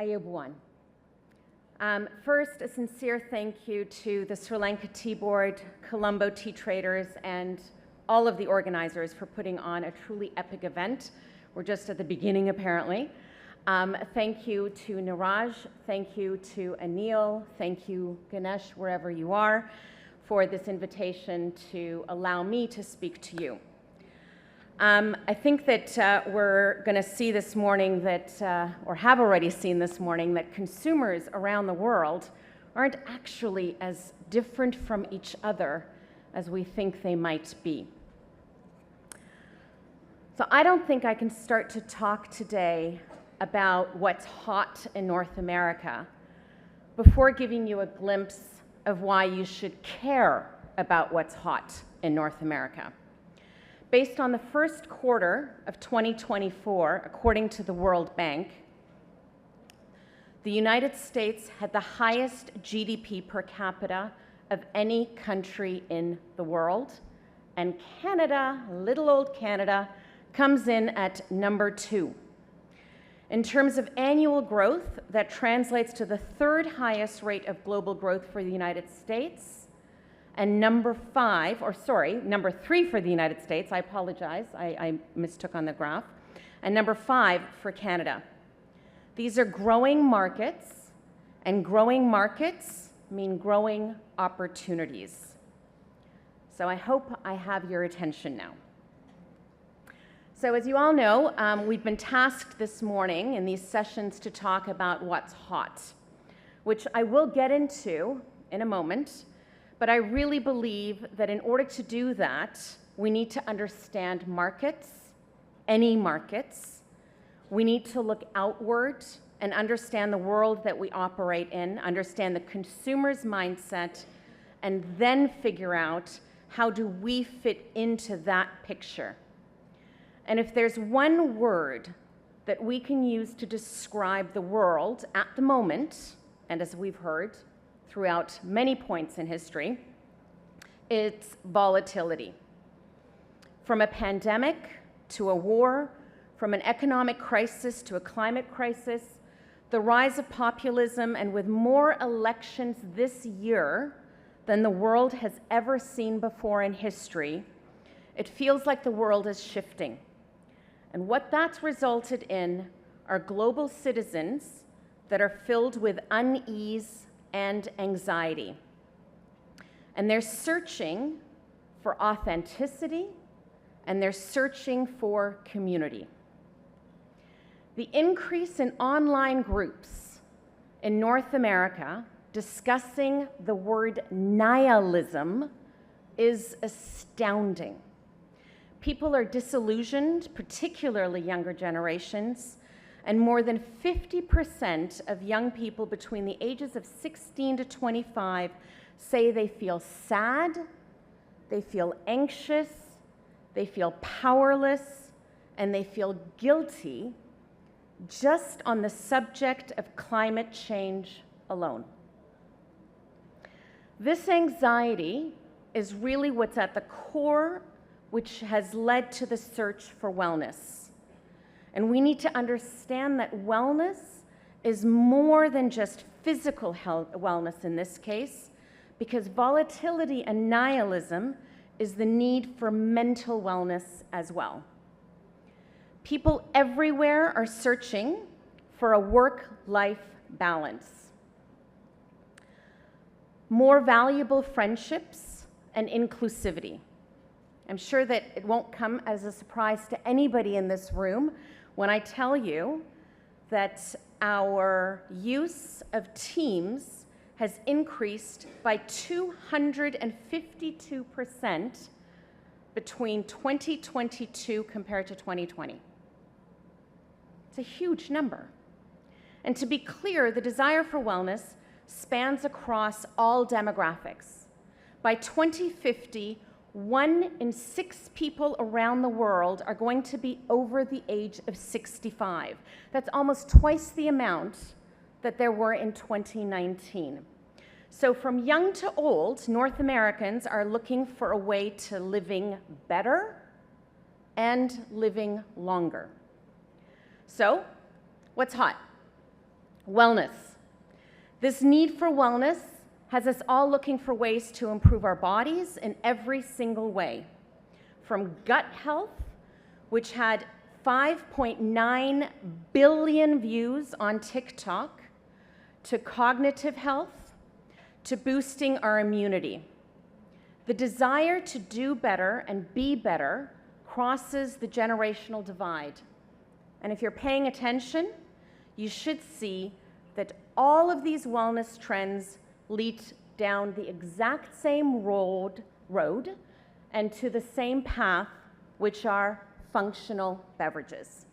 Ayubuan. First, a sincere thank you to the Sri Lanka Tea Board, Colombo Tea Traders, and all of the organizers for putting on a truly epic event. We're just at the beginning, apparently. Thank you to Niraj, thank you to Anil, thank you, Ganesh, wherever you are, for this invitation to allow me to speak to you. I think that we're going to see this morning that, or have already seen this morning, that consumers around the world aren't actually as different from each other as we think they might be. So I don't think I can start to talk today about what's hot in North America before giving you a glimpse of why you should care about what's hot in North America. Based on the first quarter of 2024, according to the World Bank, the United States had the highest GDP per capita of any country in the world, and Canada, little old Canada, comes in at number 2. In terms of annual growth, that translates to the third highest rate of global growth for the United States, and number 3 for the United States, I apologize, I mistook on the graph, and number 5 for Canada. These are growing markets, and growing markets mean growing opportunities. So I hope I have your attention now. So as you all know, we've been tasked this morning in these sessions to talk about what's hot, which I will get into in a moment. But I really believe that in order to do that, we need to understand markets, any markets. We need to look outward and understand the world that we operate in, understand the consumer's mindset, and then figure out how do we fit into that picture. And if there's one word that we can use to describe the world at the moment, and as we've heard, throughout many points in history, it's volatility. From a pandemic to a war, from an economic crisis to a climate crisis, the rise of populism, and with more elections this year than the world has ever seen before in history, it feels like the world is shifting. And what that's resulted in are global citizens that are filled with unease and anxiety. And they're searching for authenticity, and they're searching for community. The increase in online groups in North America discussing the word nihilism is astounding. People are disillusioned, particularly younger generations, and more than 50% of young people between the ages of 16 to 25 say they feel sad, they feel anxious, they feel powerless, and they feel guilty just on the subject of climate change alone. This anxiety is really what's at the core, which has led to the search for wellness. And we need to understand that wellness is more than just physical health, wellness in this case, because volatility and nihilism is the need for mental wellness as well. People everywhere are searching for a work-life balance, more valuable friendships, and inclusivity. I'm sure that it won't come as a surprise to anybody in this room when I tell you that our use of Teams has increased by 252% between 2022 compared to 2020. It's a huge number. And to be clear, the desire for wellness spans across all demographics. By 2050, 1 in 6 people around the world are going to be over the age of 65. That's almost twice the amount that there were in 2019. So from young to old, North Americans are looking for a way to living better and living longer. So, what's hot? Wellness. This need for wellness has us all looking for ways to improve our bodies in every single way. From gut health, which had 5.9 billion views on TikTok, to cognitive health, to boosting our immunity. The desire to do better and be better crosses the generational divide. And if you're paying attention, you should see that all of these wellness trends lead down the exact same road and to the same path, which are functional beverages.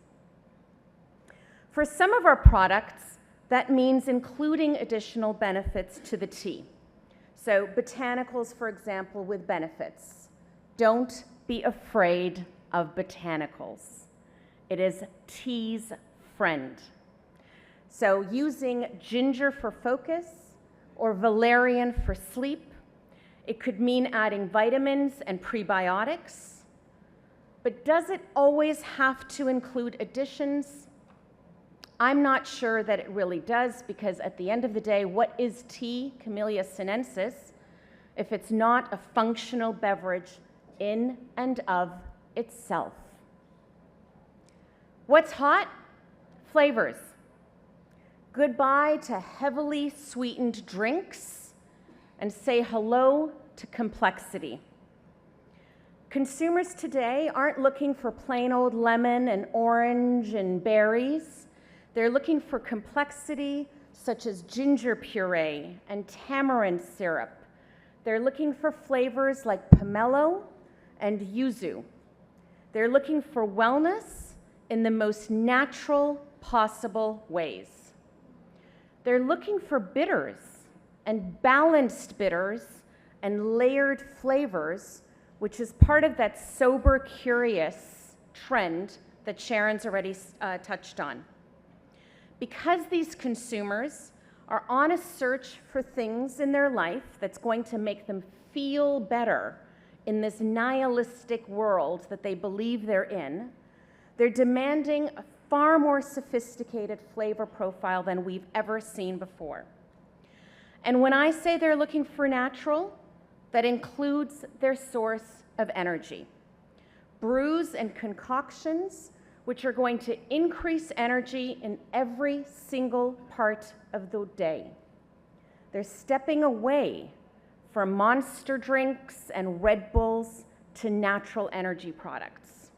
For some of our products, that means including additional benefits to the tea. So botanicals, for example, with benefits. Don't be afraid of botanicals. It is tea's friend. So using ginger for focus or valerian for sleep. It could mean adding vitamins and prebiotics. But does it always have to include additions? I'm not sure that it really does, because at the end of the day, what is tea, Camellia sinensis, if it's not a functional beverage in and of itself? What's hot? Flavors. Goodbye to heavily sweetened drinks and say hello to complexity. Consumers today aren't looking for plain old lemon and orange and berries. They're looking for complexity, such as ginger puree and tamarind syrup. They're looking for flavors like pomelo and yuzu. They're looking for wellness in the most natural possible ways. They're looking for bitters and balanced bitters and layered flavors, which is part of that sober, curious trend that Sharon's already touched on. Because these consumers are on a search for things in their life that's going to make them feel better in this nihilistic world that they believe they're in, they're demanding a far more sophisticated flavor profile than we've ever seen before. And when I say they're looking for natural, that includes their source of energy. Brews and concoctions which are going to increase energy in every single part of the day. They're stepping away from monster drinks and Red Bulls to natural energy products.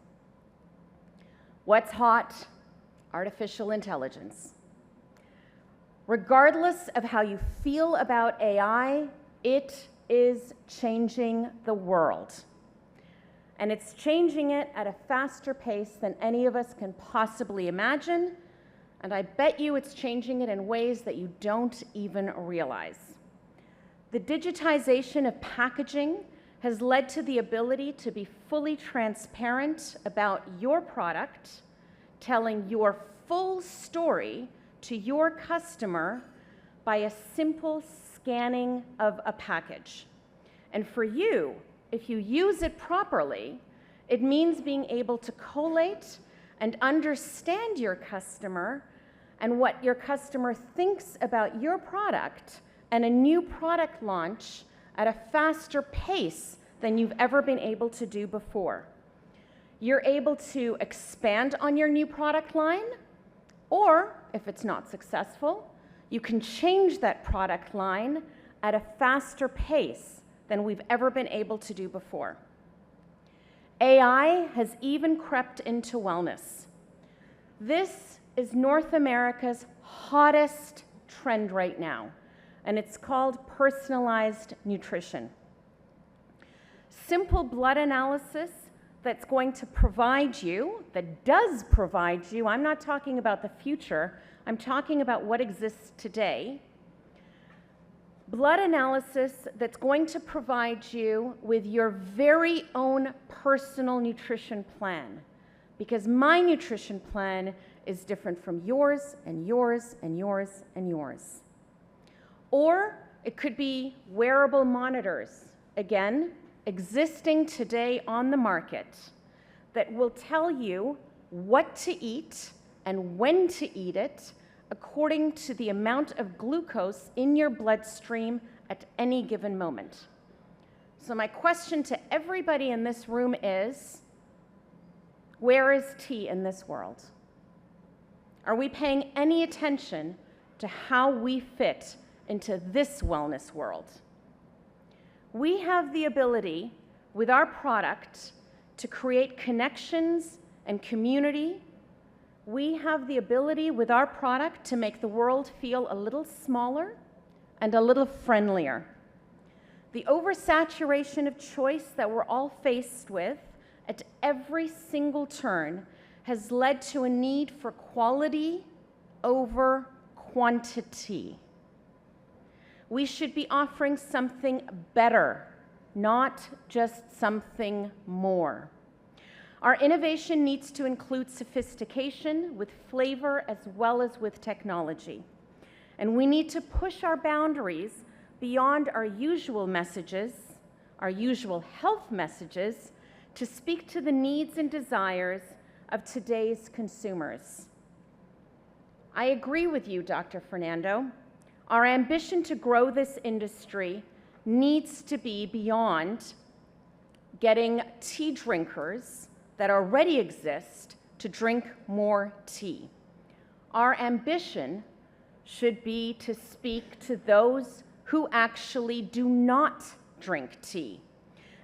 What's hot? Artificial intelligence. Regardless of how you feel about AI, it is changing the world. And it's changing it at a faster pace than any of us can possibly imagine, and I bet you it's changing it in ways that you don't even realize. The digitization of packaging has led to the ability to be fully transparent about your product, telling your full story to your customer by a simple scanning of a package. And for you, if you use it properly, it means being able to collate and understand your customer and what your customer thinks about your product and a new product launch at a faster pace than you've ever been able to do before. You're able to expand on your new product line, or if it's not successful, you can change that product line at a faster pace than we've ever been able to do before. AI has even crept into wellness. This is North America's hottest trend right now, and it's called personalized nutrition. Simple blood analysis that's going to provide you, that does provide you, I'm not talking about the future, I'm talking about what exists today. Blood analysis that's going to provide you with your very own personal nutrition plan, because my nutrition plan is different from yours and yours and yours and yours. Or it could be wearable monitors, again, existing today on the market, that will tell you what to eat and when to eat it according to the amount of glucose in your bloodstream at any given moment. So my question to everybody in this room is, where is tea in this world? Are we paying any attention to how we fit into this wellness world? We have the ability with our product to create connections and community. We have the ability with our product to make the world feel a little smaller and a little friendlier. The oversaturation of choice that we're all faced with at every single turn has led to a need for quality over quantity. We should be offering something better, not just something more. Our innovation needs to include sophistication with flavor as well as with technology. And we need to push our boundaries beyond our usual messages, our usual health messages, to speak to the needs and desires of today's consumers. I agree with you, Dr. Fernando. Our ambition to grow this industry needs to be beyond getting tea drinkers that already exist to drink more tea. Our ambition should be to speak to those who actually do not drink tea.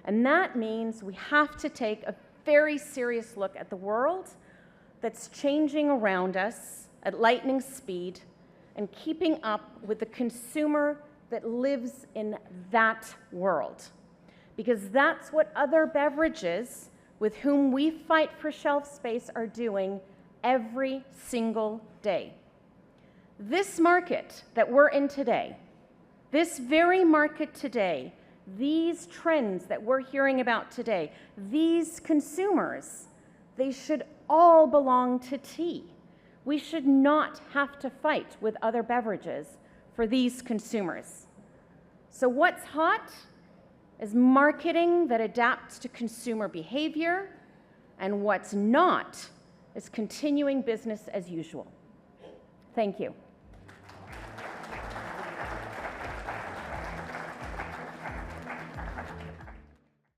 And that means we have to take a very serious look at the world that's changing around us at lightning speed and keeping up with the consumer that lives in that world. Because that's what other beverages with whom we fight for shelf space are doing every single day. This market that we're in today, this very market today, these trends that we're hearing about today, these consumers, they should all belong to tea. We should not have to fight with other beverages for these consumers. So what's hot is marketing that adapts to consumer behavior, and what's not is continuing business as usual. Thank you.